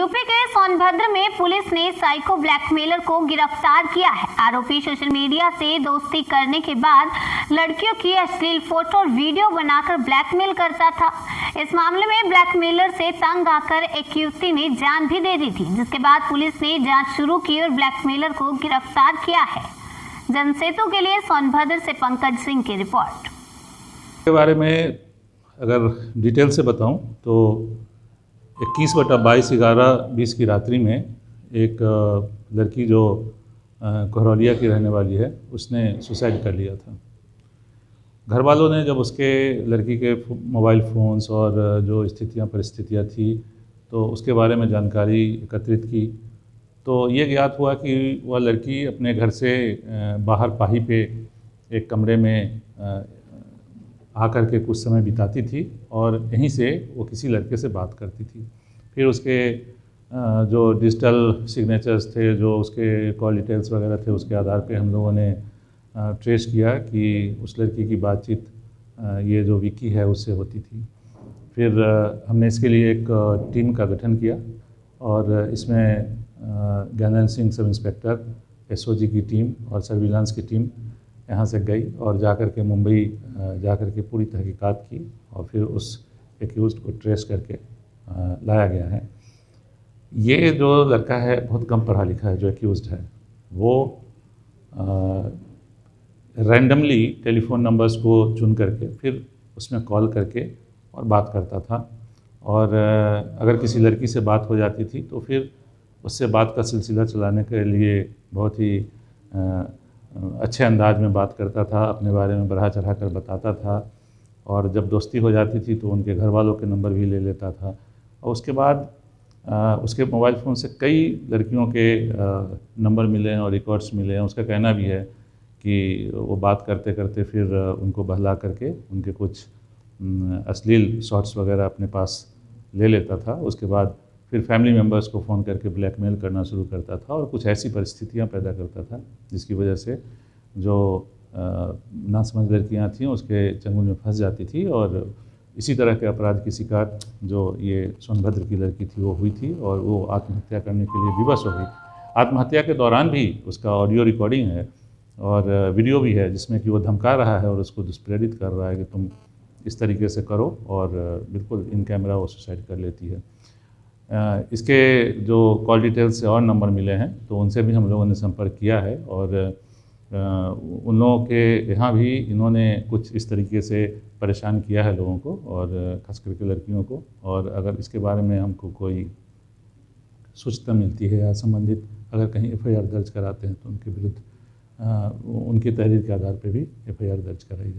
UP के सोनभद्र में police ने साइको ब्लैकमेलर को गिरफ्तार किया है। आरोपी सोशल मीडिया से दोस्ती करने के बाद लड़कियों की अश्लील फोटो और वीडियो बनाकर ब्लैकमेल करता था। इस मामले में ब्लैकमेलर से तंग आकर एक युवती ने जान भी दे दी थी, जिसके बाद पुलिस ने जांच शुरू की और ब्लैकमेलर को गिरफ्तार किया है। जनसेतु के लिए सोनभद्र से पंकज सिंह की रिपोर्ट। के बारे में अगर डिटेल से बताऊं तो 21/22/11/20 की रात्रि में एक लड़की जो कोहरौलिया की रहने वाली है, उसने सुसाइड कर लिया था। घर वालों ने जब उसके लड़की के मोबाइल फ़ोन्स और जो परिस्थितियाँ थी, तो उसके बारे में जानकारी एकत्रित की, तो ये ज्ञात हुआ कि वह लड़की अपने घर से बाहर पाही पे एक कमरे में आकर के कुछ समय बिताती थी और यहीं से वो किसी लड़के से बात करती थी। फिर उसके जो डिजिटल सिग्नेचर्स थे, जो उसके कॉल डिटेल्स वगैरह थे, उसके आधार पे हम लोगों ने ट्रेस किया कि उस लड़की की बातचीत ये जो विकी है उससे होती थी। फिर हमने इसके लिए एक टीम का गठन किया और इसमें Gyanendra Singh sub inspector, SOG की टीम और सर्विलांस की टीम यहाँ से गई और जाकर के मुंबई जाकर के पूरी तहकीकात की और फिर उस एक्यूज़्ड को ट्रेस करके लाया गया है। ये जो लड़का है बहुत कम पढ़ा लिखा है, जो एक्यूज़्ड है, वो रैंडमली टेलीफोन नंबर्स को चुन करके फिर उसमें कॉल करके और बात करता था और अगर किसी लड़की से बात हो जाती थी तो फिर उससे बात का सिलसिला चलाने के लिए बहुत ही अच्छे अंदाज में बात करता था, अपने बारे में बढ़ा चढ़ा कर बताता था और जब दोस्ती हो जाती थी तो उनके घर वालों के नंबर भी ले लेता था। और उसके बाद उसके मोबाइल फ़ोन से कई लड़कियों के नंबर मिले हैं और रिकॉर्ड्स मिले हैं। उसका कहना भी है कि वो बात करते करते फिर उनको बहला करके उनके कुछ अश्लील शॉट्स वगैरह अपने पास ले लेता था। उसके बाद फिर फैमिली मेम्बर्स को फ़ोन करके ब्लैकमेल करना शुरू करता था और कुछ ऐसी परिस्थितियां पैदा करता था जिसकी वजह से जो नासमझ लड़कियां थीं उसके चंगुल में फंस जाती थी और इसी तरह के अपराध की शिकार जो ये सोनभद्र की लड़की थी वो हुई थी और वो आत्महत्या करने के लिए विवश हो गई। आत्महत्या के दौरान भी उसका ऑडियो रिकॉर्डिंग है और वीडियो भी है जिसमें कि वो धमका रहा है और उसको दुष्प्रेरित कर रहा है कि तुम इस तरीके से करो, और बिल्कुल इन कैमरा वो सुसाइड कर लेती है। इसके जो कॉल डिटेल्स से और नंबर मिले हैं तो उनसे भी हम लोगों ने संपर्क किया है और उन लोगों के यहाँ भी इन्होंने कुछ इस तरीके से परेशान किया है लोगों को और ख़ास करके लड़कियों को। और अगर इसके बारे में हमको कोई सूचना मिलती है या संबंधित अगर कहीं एफआईआर दर्ज कराते हैं तो उनके विरुद्ध उनकी तहरीर के आधार पर भी एफआईआर दर्ज कराई जाए।